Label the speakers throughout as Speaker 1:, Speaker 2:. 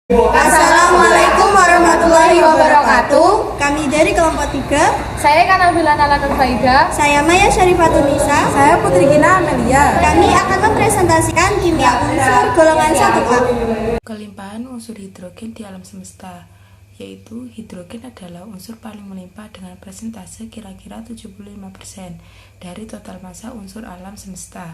Speaker 1: Assalamualaikum warahmatullahi wabarakatuh.
Speaker 2: Kami dari kelompok 3.
Speaker 1: Saya Kanabila Nalatul Faida.
Speaker 2: Saya Maya Syarifatun-Nisa.
Speaker 3: Saya Putri Gina Amelia.
Speaker 2: Kami akan mempresentasikan kimia unsur golongan 1A.
Speaker 4: Kelimpahan unsur hidrogen di alam semesta, yaitu hidrogen adalah unsur paling melimpah dengan persentase kira-kira 75% dari total massa unsur alam semesta.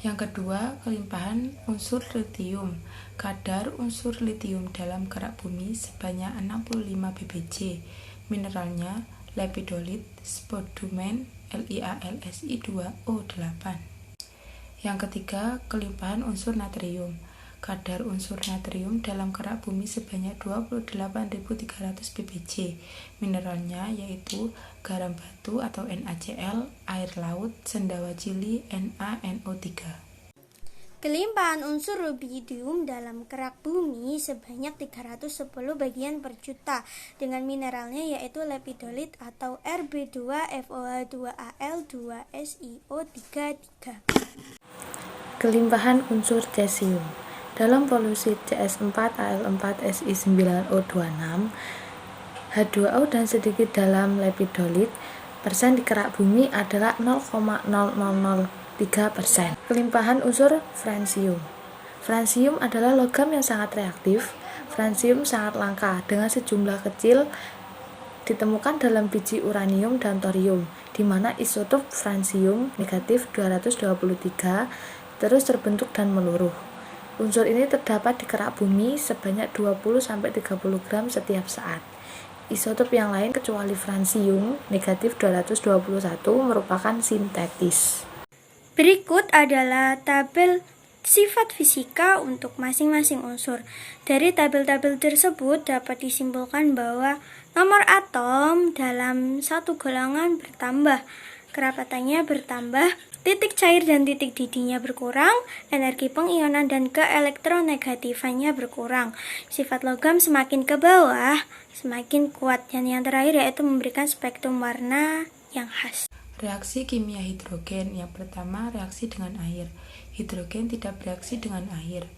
Speaker 4: Yang kedua, kelimpahan unsur litium. Kadar unsur litium dalam kerak bumi sebanyak 65 ppj. Mineralnya lepidolit, spodumen, LiAlSi2O8. Yang ketiga, kelimpahan unsur natrium. Kadar unsur natrium dalam kerak bumi sebanyak 28.300 ppj. Mineralnya yaitu garam batu atau NaCl, air laut, sendawa cili, NaNO3.
Speaker 2: Kelimpahan unsur rubidium dalam kerak bumi sebanyak 310 bagian per juta dengan mineralnya yaitu lepidolit atau Rb2FOH2Al2SiO3.
Speaker 5: Kelimpahan unsur cesium. Dalam polusi CS4Al4Si9O26, H2O dan sedikit dalam lepidolit, persen di kerak bumi adalah 0,0003%. Kelimpahan unsur fransium. Fransium adalah logam yang sangat reaktif. Fransium sangat langka, dengan sejumlah kecil ditemukan dalam biji uranium dan thorium, di mana isotop fransium negatif 223 terus terbentuk dan meluruh. Unsur ini terdapat di kerak bumi sebanyak 20-30 gram setiap saat. Isotop yang lain kecuali fransium negatif 221 merupakan sintetis.
Speaker 2: Berikut adalah tabel sifat fisika untuk masing-masing unsur. Dari tabel-tabel tersebut dapat disimpulkan bahwa nomor atom dalam satu golongan bertambah, kerapatannya bertambah, titik cair dan titik didihnya berkurang, energi pengionan dan keelektronegatifannya berkurang. Sifat logam semakin ke bawah, semakin kuat, dan yang terakhir yaitu memberikan spektrum warna yang khas.
Speaker 4: Reaksi kimia hidrogen. Yang pertama, reaksi dengan air. Hidrogen tidak bereaksi dengan air.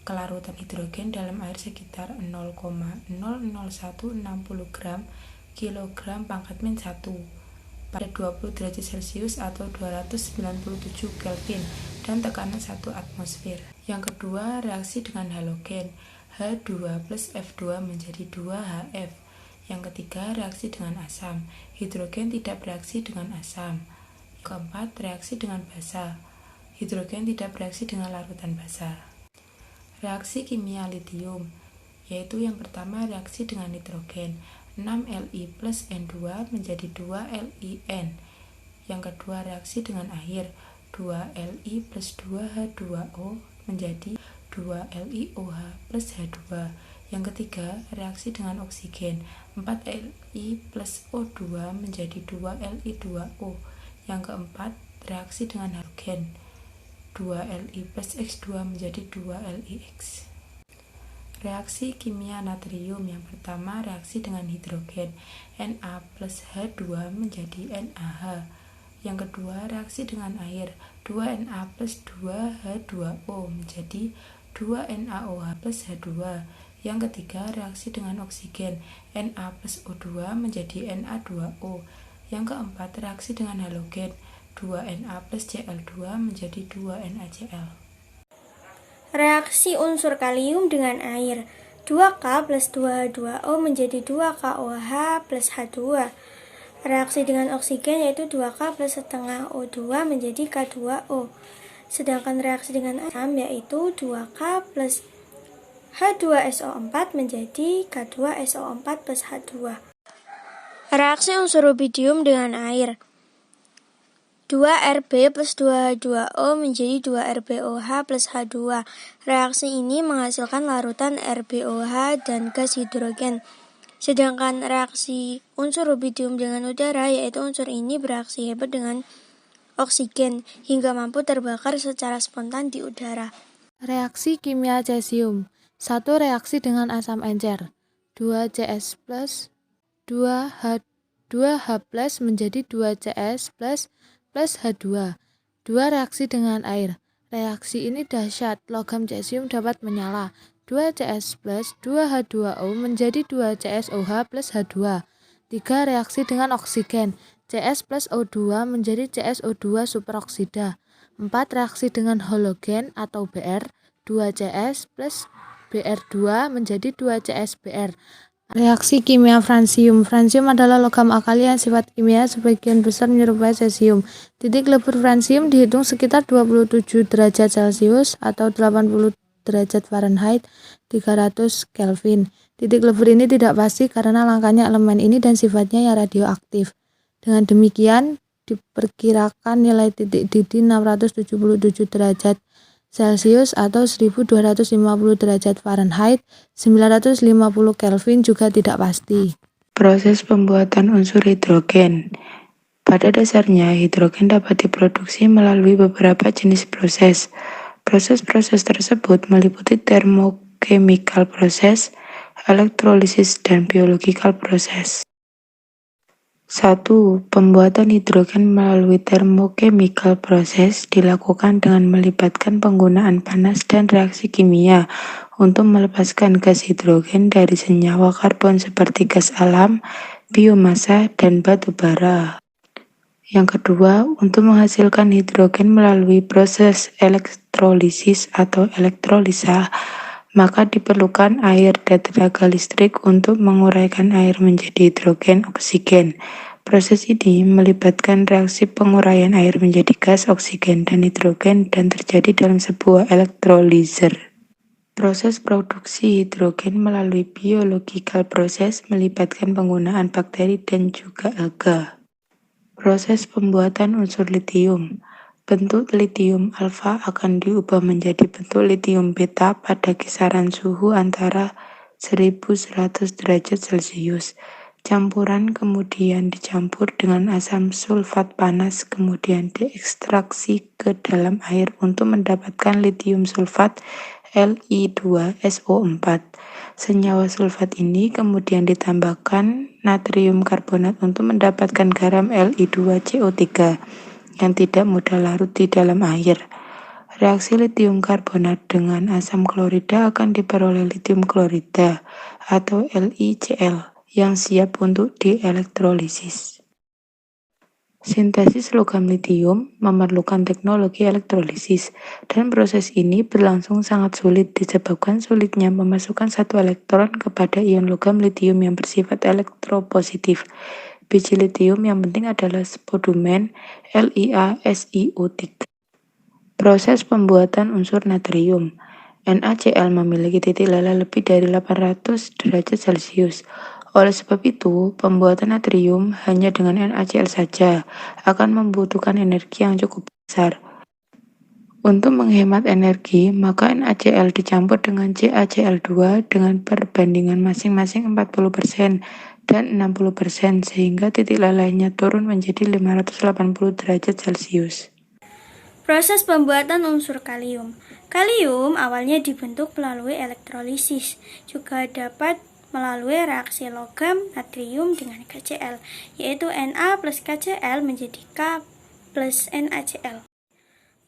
Speaker 4: Kelarutan hidrogen dalam air sekitar 0,00160 gram kilogram pangkat min 1 pada 20 derajat Celcius atau 297 Kelvin dan tekanan 1 atmosfer. Yang kedua, reaksi dengan halogen. H2 plus F2 menjadi 2HF. Yang ketiga, reaksi dengan asam. Hidrogen tidak bereaksi dengan asam. Keempat, reaksi dengan basa. Hidrogen tidak bereaksi dengan larutan basa. Reaksi kimia litium, yaitu yang pertama reaksi dengan nitrogen. 6Li plus N2 menjadi 2LiN. Yang kedua, reaksi dengan air. 2Li plus 2H2O menjadi 2LiOH plus H2. Yang ketiga, reaksi dengan oksigen. 4Li plus O2 menjadi 2Li2O. Yang keempat, reaksi dengan halogen. 2Li plus X2 menjadi 2LiX. Reaksi kimia natrium. Yang pertama, reaksi dengan hidrogen. Na plus H2 menjadi NaH. Yang kedua, reaksi dengan air. 2Na plus 2H2O menjadi 2NaOH plus H2. Yang ketiga, reaksi dengan oksigen. Na plus O2 menjadi Na2O. Yang keempat, reaksi dengan halogen. 2Na plus Cl2 menjadi 2NaCl.
Speaker 2: Reaksi unsur kalium dengan air. 2K plus 2H2O menjadi 2KOH plus H2. Reaksi dengan oksigen yaitu 2K plus setengah O2 menjadi K2O. Sedangkan reaksi dengan asam yaitu 2K plus H2SO4 menjadi K2SO4 plus H2. Reaksi unsur rubidium dengan air. 2Rb plus 2H2O menjadi 2RbOH plus H2. Reaksi ini menghasilkan larutan RbOH dan gas hidrogen. Sedangkan reaksi unsur rubidium dengan udara, yaitu unsur ini bereaksi hebat dengan oksigen hingga mampu terbakar secara spontan di udara.
Speaker 5: Reaksi kimia cesium. 1 reaksi dengan asam encer. 2CS plus 2H plus menjadi 2CS plus H2. 2 reaksi dengan air. Reaksi ini dahsyat, logam cesium dapat menyala. 2CS plus 2H2O menjadi 2CSOH plus H2. 3. Reaksi dengan oksigen. CS plus O2 menjadi CSO2 superoksida. 4. Reaksi dengan halogen atau Br. 2CS plus Br2 menjadi 2CSBr. Reaksi kimia fransium. Fransium adalah logam alkali yang sifat kimia sebagian besar menyerupai cesium. Titik lebur fransium dihitung sekitar 27 derajat Celcius atau 80 derajat Fahrenheit, 300 Kelvin. Titik lebur ini tidak pasti karena langkahnya elemen ini dan sifatnya yang radioaktif. Dengan demikian, diperkirakan nilai titik didih 677 derajat Celcius atau 1250 derajat Fahrenheit, 950 Kelvin juga tidak pasti.
Speaker 4: Proses pembuatan unsur hidrogen. Pada dasarnya, hidrogen dapat diproduksi melalui beberapa jenis proses. Proses-proses tersebut meliputi thermochemical process, elektrolisis, dan biological process. 1. Pembuatan hidrogen melalui thermochemical process dilakukan dengan melibatkan penggunaan panas dan reaksi kimia untuk melepaskan gas hidrogen dari senyawa karbon seperti gas alam, biomasa, dan batu bara. Yang kedua, untuk menghasilkan hidrogen melalui proses elektrolisis atau elektrolisa, maka diperlukan air dan tenaga listrik untuk menguraikan air menjadi hidrogen oksigen. Proses ini melibatkan reaksi penguraian air menjadi gas oksigen dan hidrogen dan terjadi dalam sebuah elektrolizer. Proses produksi hidrogen melalui biological process melibatkan penggunaan bakteri dan juga alga. Proses pembuatan unsur litium. Bentuk litium alfa akan diubah menjadi bentuk litium beta pada kisaran suhu antara 1100 derajat Celcius. Campuran kemudian dicampur dengan asam sulfat panas, kemudian diekstraksi ke dalam air untuk mendapatkan litium sulfat Li2SO4. Senyawa sulfat ini kemudian ditambahkan natrium karbonat untuk mendapatkan garam Li2CO3 yang tidak mudah larut di dalam air. Reaksi litium karbonat dengan asam klorida akan diperoleh litium klorida atau LiCl yang siap untuk dielektrolisis. Sintesis logam litium memerlukan teknologi elektrolisis, dan proses ini berlangsung sangat sulit disebabkan sulitnya memasukkan satu elektron kepada ion logam litium yang bersifat elektropositif. Biji litium yang penting adalah spodumen LiASiO3. Proses pembuatan unsur natrium. NaCl memiliki titik leleh lebih dari 800 derajat Celcius. Oleh sebab itu, pembuatan natrium hanya dengan NaCl saja akan membutuhkan energi yang cukup besar. Untuk menghemat energi, maka NaCl dicampur dengan CaCl2 dengan perbandingan masing-masing 40% dan 60% sehingga titik lelehnya turun menjadi 580 derajat Celcius.
Speaker 2: Proses pembuatan unsur kalium. Kalium awalnya dibentuk melalui elektrolisis, juga dapat melalui reaksi logam natrium dengan KCl, yaitu Na plus KCl menjadi K plus NaCl.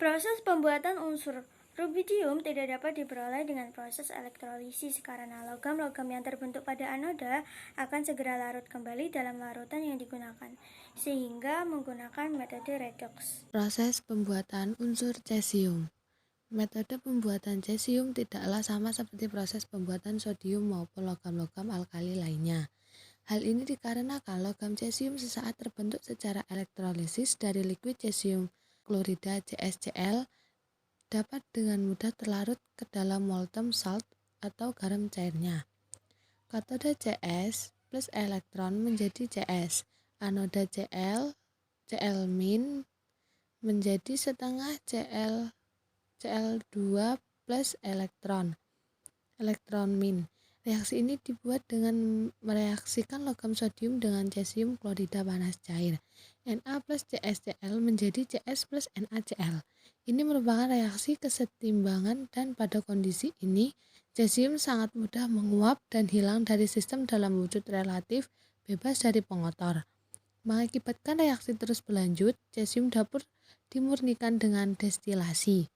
Speaker 2: Proses pembuatan unsur rubidium tidak dapat diperoleh dengan proses elektrolisis karena logam-logam yang terbentuk pada anoda akan segera larut kembali dalam larutan yang digunakan, sehingga menggunakan metode redox.
Speaker 5: Proses pembuatan unsur cesium. Metode pembuatan cesium tidaklah sama seperti proses pembuatan sodium maupun logam-logam alkali lainnya. Hal ini dikarenakan logam cesium sesaat terbentuk secara elektrolisis dari liquid cesium klorida CsCl dapat dengan mudah terlarut ke dalam molten salt atau garam cairnya. Katoda Cs plus elektron menjadi Cs, anoda Cl menjadi setengah Cl2 plus elektron min. Reaksi ini dibuat dengan mereaksikan logam sodium dengan cesium klorida panas cair. Na plus CsCl menjadi Cs plus NaCl. Ini merupakan reaksi kesetimbangan dan pada kondisi ini, cesium sangat mudah menguap dan hilang dari sistem dalam wujud relatif bebas dari pengotor. Mengakibatkan reaksi terus berlanjut, cesium dapur dimurnikan dengan destilasi.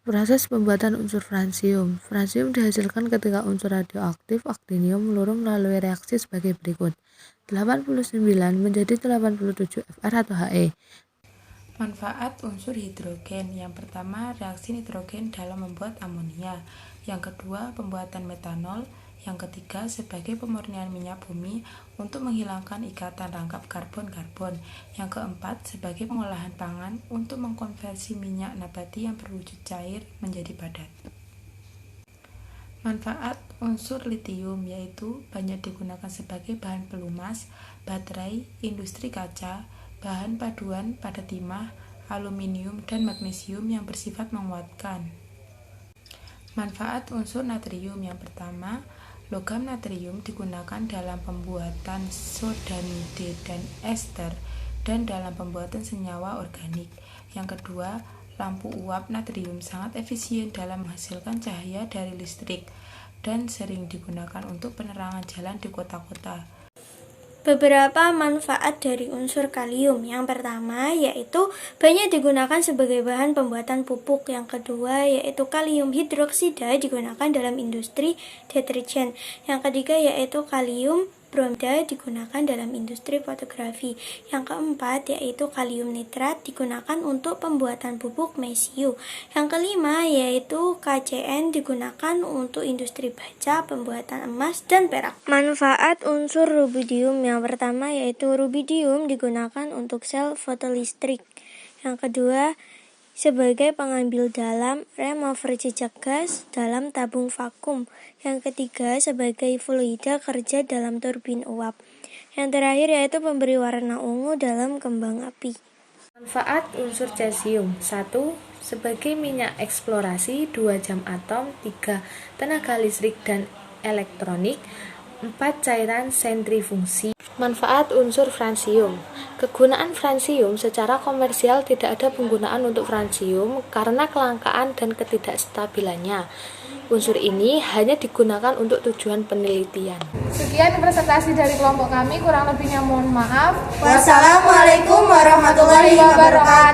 Speaker 5: Proses pembuatan unsur fransium. Fransium dihasilkan ketika unsur radioaktif aktinium meluruh melalui reaksi sebagai berikut. 89 menjadi 87 Fr atau He.
Speaker 4: Manfaat unsur hidrogen. Yang pertama, reaksi nitrogen dalam membuat amonia. Yang kedua, pembuatan metanol. Yang ketiga, sebagai pemurnian minyak bumi untuk menghilangkan ikatan rangkap karbon-karbon. Yang keempat, sebagai pengolahan pangan untuk mengkonversi minyak nabati yang berwujud cair menjadi padat. Manfaat unsur litium yaitu banyak digunakan sebagai bahan pelumas, baterai, industri kaca, bahan paduan pada timah, aluminium, dan magnesium yang bersifat menguatkan. Manfaat unsur natrium. Yang pertama, logam natrium digunakan dalam pembuatan sodamide dan ester dan dalam pembuatan senyawa organik. Yang kedua, lampu uap natrium sangat efisien dalam menghasilkan cahaya dari listrik dan sering digunakan untuk penerangan jalan di kota-kota.
Speaker 2: Beberapa manfaat dari unsur kalium. Yang pertama yaitu banyak digunakan sebagai bahan pembuatan pupuk. Yang kedua yaitu kalium hidroksida digunakan dalam industri deterjen. Yang ketiga yaitu kalium bromida digunakan dalam industri fotografi. Yang keempat yaitu kalium nitrat digunakan untuk pembuatan pupuk mesiu. Yang kelima yaitu KCN digunakan untuk industri baja, pembuatan emas dan perak. Manfaat unsur rubidium. Yang pertama yaitu rubidium digunakan untuk sel fotolistrik. Yang kedua sebagai pengambil dalam remover jejak gas dalam tabung vakum. Yang ketiga sebagai fluida kerja dalam turbin uap. Yang terakhir yaitu pemberi warna ungu dalam kembang api.
Speaker 5: Manfaat unsur cesium. 1. Sebagai minyak eksplorasi. 2. Jam atom. 3. Tenaga listrik dan elektronik. 4. Cairan sentrifugasi. Manfaat unsur fransium. Kegunaan fransium secara komersial tidak ada penggunaan untuk fransium karena kelangkaan dan ketidakstabilannya. Unsur ini hanya digunakan untuk tujuan penelitian.
Speaker 1: Sekian presentasi dari kelompok kami, kurang lebihnya mohon maaf.
Speaker 3: Wassalamualaikum warahmatullahi wabarakatuh.